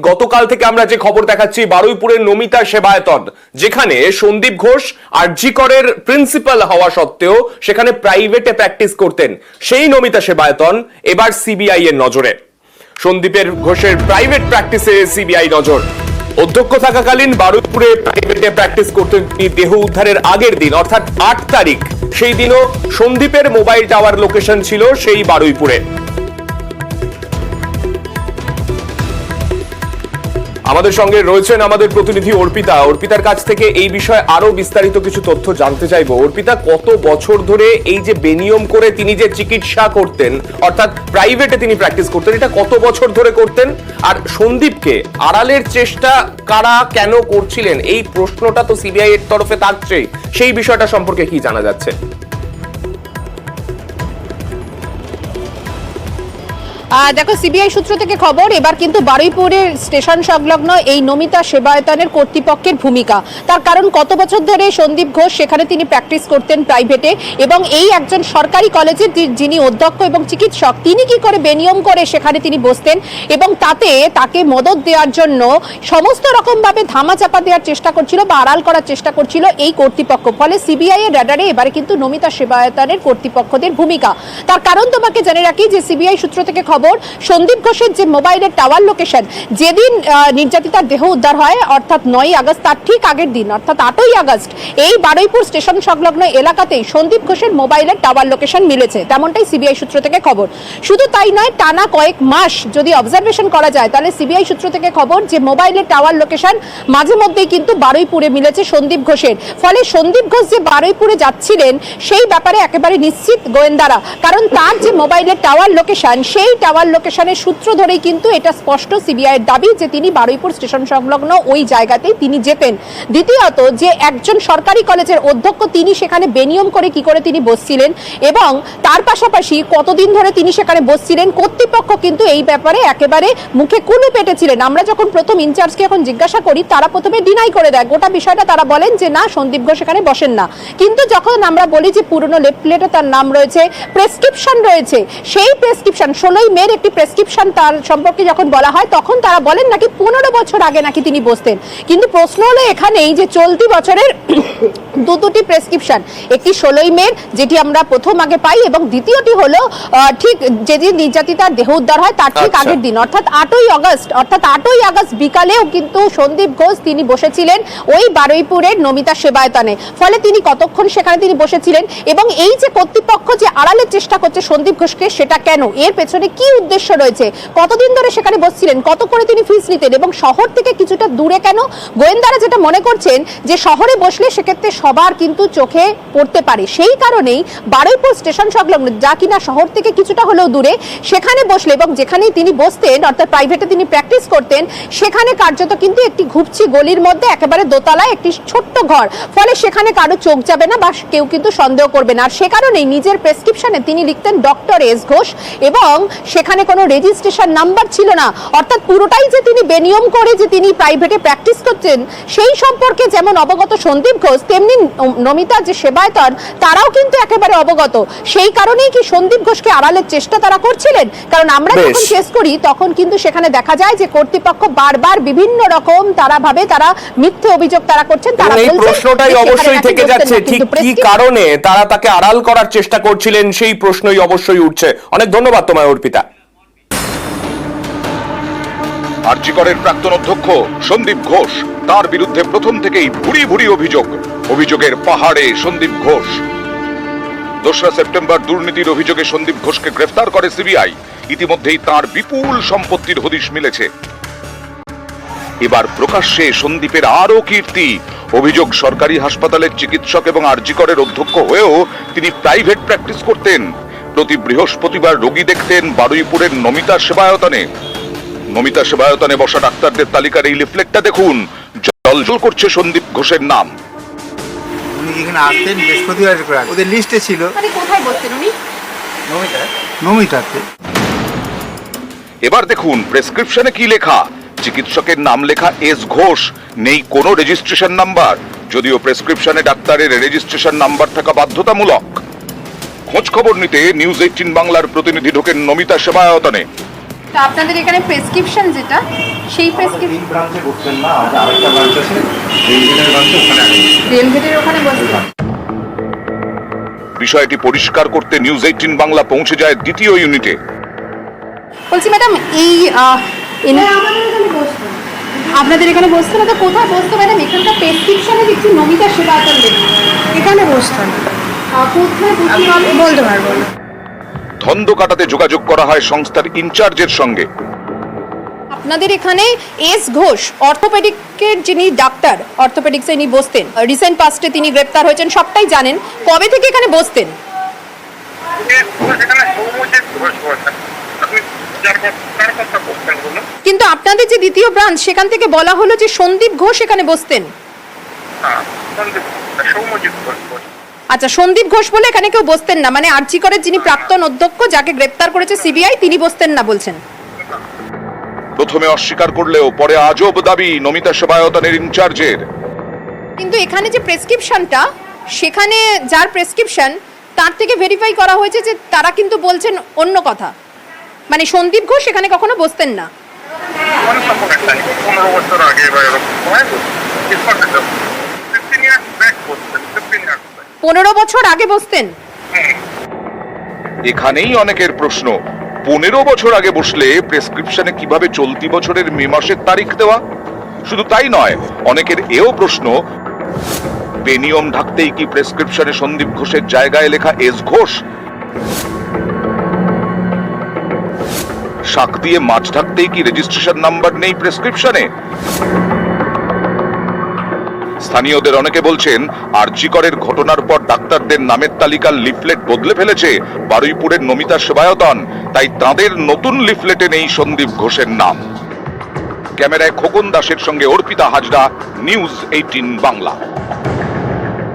গতকাল থেকে আমরা যে খবর দেখাচ্ছি বারুইপুরের নমিতা সেবায়তন, যেখানে সন্দীপ ঘোষ আরজি করের প্রিন্সিপাল হওয়া সত্ত্বেও সেখানে প্রাইভেটে প্র্যাকটিস করতেন, সেই নমিতা সেবায়তন এবার সিবিআই এর নজরে। সন্দীপের ঘোষের প্রাইভেট প্র্যাকটিসে সিবিআই নজর। অধ্যক্ষ থাকাকালীন বারুইপুরে প্রাইভেটে প্র্যাকটিস করতেন তিনি। দেহ উদ্ধারের আগের দিন অর্থাৎ 8 তারিখ, সেই দিনও সন্দীপের মোবাইল টাওয়ার লোকেশন ছিল সেই বারুইপুরে। আমাদের সঙ্গে রয়েছেন আমাদের প্রতিনিধি অর্পিতা। অর্পিতার কাছ থেকে এই বিষয়ে আরো বিস্তারিত কিছু তথ্য জানতে চাইবো। অর্পিতা, কত বছর ধরে এই যে বেনিয়ম করে তিনি যে চিকিৎসা করতেন, অর্থাৎ প্রাইভেটে তিনি প্র্যাকটিস করতেন, এটা কত বছর ধরে করতেন? আর সন্দীপকে আড়ালের চেষ্টা কারা কেন করছিলেন, এই প্রশ্নটা তো সিবিআই এর তরফে থাকছে, সেই বিষয়টা সম্পর্কে কি জানা যাচ্ছে? দেখো, সিবিআই সূত্র থেকে খবর, এবার কিন্তু বারুইপুরের স্টেশন সংলগ্ন এই নমিতা সেবায়তনের কর্তৃপক্ষের ভূমিকা। তার কারণ কত বছর ধরে সন্দীপ ঘোষ সেখানে তিনি প্র্যাকটিস করতেন প্রাইভেটে, এবং এই একজন সরকারি কলেজের যিনি অধ্যক্ষ এবং চিকিৎসক, তিনি কি করে বেনিয়ম করে সেখানে তিনি বসতেন, এবং তাতে তাকে মদত দেওয়ার জন্য সমস্ত রকমভাবে ধামাচাপা দেওয়ার চেষ্টা করছিল বা আড়াল করার চেষ্টা করছিল এই কর্তৃপক্ষ। ফলে সিবিআই এর রাডারে এবারে কিন্তু নমিতা সেবায়তনের কর্তৃপক্ষদের ভূমিকা। তার কারণ তোমাকে জেনে রাখি যে সিবিআই সূত্র থেকে খবর, সন্দীপ ঘোষের যে মোবাইলের টাওয়ার লোকেশন, যেদিন নির্যাতিতার দেহ উদ্ধার হয় অর্থাৎ 9ই আগস্ট, তার ঠিক আগের দিন অর্থাৎ 8ই আগস্ট এই বারুইপুর স্টেশন সংলগ্ন এলাকাতেই সন্দীপ ঘোষের মোবাইলের টাওয়ার লোকেশন মিলেছে, তেমনটাই সিবিআই সূত্র থেকে খবর। শুধু তাই নয়, টানা কয়েক মাস যদি অবজারভেশন করা যায় তাহলে সিবিআই সূত্র থেকে খবর যে মোবাইলের টাওয়ার লোকেশন মাঝে মধ্যেই কিন্তু বারুইপুরে মিলেছে সন্দীপ ঘোষের। ফলে সন্দীপ ঘোষ যে বারুইপুরে যাচ্ছিলেন সেই ব্যাপারে একেবারে নিশ্চিত গোয়েন্দারা, কারণ তার যে মোবাইলের টাওয়ার লোকেশন, সেই টাওয়ার লোকেশনের সূত্র ধরেই কিন্তু এটা স্পষ্ট সিবিআই এর দাবি যে তিনি বারুইপুর স্টেশন সংলগ্ন ওই জায়গাতেই তিনি যেতেন। দ্বিতীয়ত, যে একজন সরকারি কলেজের অধ্যক্ষ, তিনি সেখানে বেনিয়ম করে কি করে তিনি বসছিলেন, এবং তার পাশাপাশি কতদিন ধরে তিনি সেখানে বসছিলেন, কর্তৃপক্ষ কিন্তু এই ব্যাপারে একেবারে মুখে কুলু পেটেছিলেন। আমরা যখন প্রথম ইনচার্জকে এখন জিজ্ঞাসা করি, তারা প্রথমে ডিনাই করে দেয় গোটা বিষয়টা, তারা বলেন যে না, সন্দীপ ঘোষ সেখানে বসেন না। কিন্তু যখন আমরা বলি যে পুরনো লেফট প্লেটে তার নাম রয়েছে, প্রেসক্রিপশন রয়েছে, সেই প্রেসক্রিপশন 16ই মের একটি প্রেসক্রিপশন তার সম্পর্কে যখন বলা হয়, তখন তারা বলেন নাকি 15 বছর আগে নাকি তিনি বসতেন। কিন্তু প্রশ্ন হলো এখানেই যে চলতি বছরের দুটি প্রেসক্রিপশন, একটি 16ই মের যেটি আমরা প্রথম আগে পাই, এবং দ্বিতীয়টি হলো ঠিক যেদিন নির্যাতিতার দেহ উদ্ধার হয় তার ঠিক আগের দিন অর্থাৎ 8ই আগস্ট বিকালেও কিন্তু সন্দীপ ঘোষ তিনি বসেছিলেন ওই বারুইপুরের নমিতা সেবায়তনে। ফলে তিনি কতক্ষণ সেখানে তিনি বসেছিলেন, এবং এই যে কর্তৃপক্ষ যে আড়ালের চেষ্টা করছে সন্দীপ ঘোষকে, সেটা কেন, এর পেছনে কি উদ্দেশ্য রয়েছে, কতদিন ধরে সেখানে বসছিলেন, কত করে তিনি ফিস নিতেন, এবং শহর থেকে কিছুটা দূরে কেন? গোয়েন্দারা যেটা মনে করছেন যে শহরে বসলে সেক্ষেত্রে সবার কিন্তু চোখে পড়তে পারে, সেই কারণেই বারুইপুর স্টেশন সংলগ্ন, যা কিনা শহর থেকে কিছুটা হলেও দূরে, সেখানে বসলে, এবং যেখানেই তিনি বসতেন অর্থাৎ প্রাইভেটে তিনি প্র্যাকটিস করতেন, সেখানে কার্যত কিন্তু একটি ঘুপছি গলির মধ্যে একেবারে দোতলায় একটি ছোট্ট ঘর। ফলে সেখানে কারো চোখ যাবে না বা কেউ কিন্তু সন্দেহ করবে না। আর সে কারণেই নিজের প্রেসক্রিপশনে তিনি লিখতেন ডক্টর এস ঘোষ, এবং সেখানে কোনো রেজিস্ট্রেশন নাম্বার ছিল না। অর্থাৎ পুরোটাই যে তিনি বেনিয়ম করে যে তিনি প্রাইভেটে প্র্যাকটিস করতেন, সেই সম্পর্কে যেমন অবগত সন্দীপ ঘোষ, তেমনি নমিতা যে সেবায়তন তারাও কিন্তু একেবারে অবগত। সেই কারণেই কি সন্দীপ ঘোষকে আড়ালের চেষ্টা তারা করছিলেন? কারণ আমরা যখন কেস করি তখন কিন্তু সেখানে দেখা যায় যে কর্তৃপক্ষ বারবার বিভিন্ন রকম তারা মিথ্যে অভিযোগ তারা করছেন। তারা এই প্রশ্নটাই অবশ্যই থেকে যাচ্ছে, ঠিক কি কারণে তারা তাকে আড়াল করার চেষ্টা করছিলেন, সেই প্রশ্নই অবশ্যই উঠছে। অনেক ধন্যবাদ তোমায় অর্পিতা। আরজি করের প্রাক্তন অধ্যক্ষ সন্দীপ ঘোষ, তার বিরুদ্ধে প্রথম থেকেই ভুরি অভিযোগের পাহাড়ে সন্দীপ ঘোষ। 2রা সেপ্টেম্বর দুর্নীতির অভিযোগে সন্দীপ ঘোষকে গ্রেফতার করে সিবিআই। ইতিমধ্যেই তার বিপুল সম্পত্তির হদিশ মিলেছে। এবার প্রকাশ্যে সন্দীপের আরো কীর্তি। অভিযোগ, সরকারি হাসপাতালের চিকিৎসক এবং আরজি করের অধ্যক্ষ হয়েও তিনি প্রাইভেট প্র্যাকটিস করতেন। প্রতি বৃহস্পতিবার রোগী দেখতেন বারুইপুরের নমিতা সেবায়তনে বসা ডাক্তারদের তালিকার এই লিফলেটটা দেখুন, জলজল করছে সন্দীপ ঘোষের নাম। উনি যেখানে আসতেন বৃহস্পতিবার করে ওদের লিস্টে ছিল। মানে কোথায় বসতেন উনি? নমিতাতে। এবার দেখুন প্রেসক্রিপশনে কি লেখা। চিকিৎসকের নাম লেখা এস ঘোষ, নেই কোনো রেজিস্ট্রেশন নাম্বার, যদিও প্রেসক্রিপশনে ডাক্তারের রেজিস্ট্রেশন নাম্বার থাকা বাধ্যতামূলক। খোঁজ খবর নিতে নিউজ 18 বাংলার প্রতিনিধি ঢোকেন নমিতা সেবায়তনে। আপনাদের এখানে প্রেসক্রিপশন যেটা সেই প্রেসক্রিপশন তিন ব্রাঞ্চে বসছেন না, আমাদের আরেকটা ব্রাঞ্চ আছে রেলগেটের ব্রাঞ্চে, ওখানে আগে রেলগেটের ওখানে বসতেন। বিষয়টি পরিষ্কার করতে নিউজ 18 বাংলা পৌঁছে যায় দ্বিতীয় ইউনিটে। বলছি ম্যাডাম, এই আপনাদের এখানে বসতো না তো কোথায় বসতো ম্যাডাম? এখানকার প্রেসক্রিপশনে দেখছি নমিতা সেবায়তন লেখা। এখানে বসতাম, কোথায় বসতো বলতে পারবো না। ধন্দ কাটাতে যোগাযোগ করা হয় সংস্থার ইনচার্জের সঙ্গে। আপনাদের এখানে এস ঘোষ অর্থোপেডিকের যিনি ডাক্তার, অর্থোপেডিক্সে ইনি বসতেন, রিসেন্ট পাস্টে তিনি গ্রেপ্তার হয়েছেন, সবটাই জানেন। কবে থেকে এখানে বসতেন? কিন্তু আপনাদের যে দ্বিতীয় ব্রাঞ্চ, সেখান থেকে বলা হলো যে সন্দীপ ঘোষ এখানে বসতেন। আচ্ছা, সন্দীপ ঘোষ বলে এখানে কেউ বসতেন না, মানে আরজি করের যিনি প্রাক্তন অধ্যক্ষ, যাকে গ্রেপ্তার করেছে সিবিআই, তিনি বসতেন না বলছেন। প্রথমে অস্বীকার করলেও পরে আজব দাবি নমিতা সেবায়তনের ইনচার্জের। কিন্তু এখানে যে প্রেসক্রিপশনটা, সেখানে যার প্রেসক্রিপশন, তার থেকে ভেরিফাই করা হয়েছে যে তারা কিন্তু বলছেন অন্য কথা, মানে সন্দীপ ঘোষ এখানে কখনো বসতেন না। 15 বছর আগে বসতেন। এখানেই অনেকের প্রশ্ন, 15 বছর আগে বসলে প্রেসক্রিপশনে কিভাবে চলতি বছরের মে মাসের তারিখ দেওয়া? শুধু তাই নয়, অনেকের এও প্রশ্ন, বেনিয়ম ঢাকতেই কি প্রেসক্রিপশনে সন্দীপ ঘোষের জায়গায় লেখা এস ঘোষ? শাক দিয়ে মাছ ঢাকতেই কি রেজিস্ট্রেশন নাম্বার নেই প্রেসক্রিপশনে? স্থানীয়দের অনেকে বলছেন, আরজি করের ঘটনার পর ডাক্তারদের নামের তালিকার লিফলেট বদলে ফেলেছে বারুইপুরের নমিতা সেবায়তন, তাই তাদের নতুন লিফলেটে নেই সন্দীপ ঘোষের নাম। ক্যামেরায় খোকন দাসের সঙ্গে অর্পিতা হাজরা, নিউজ 18 বাংলা।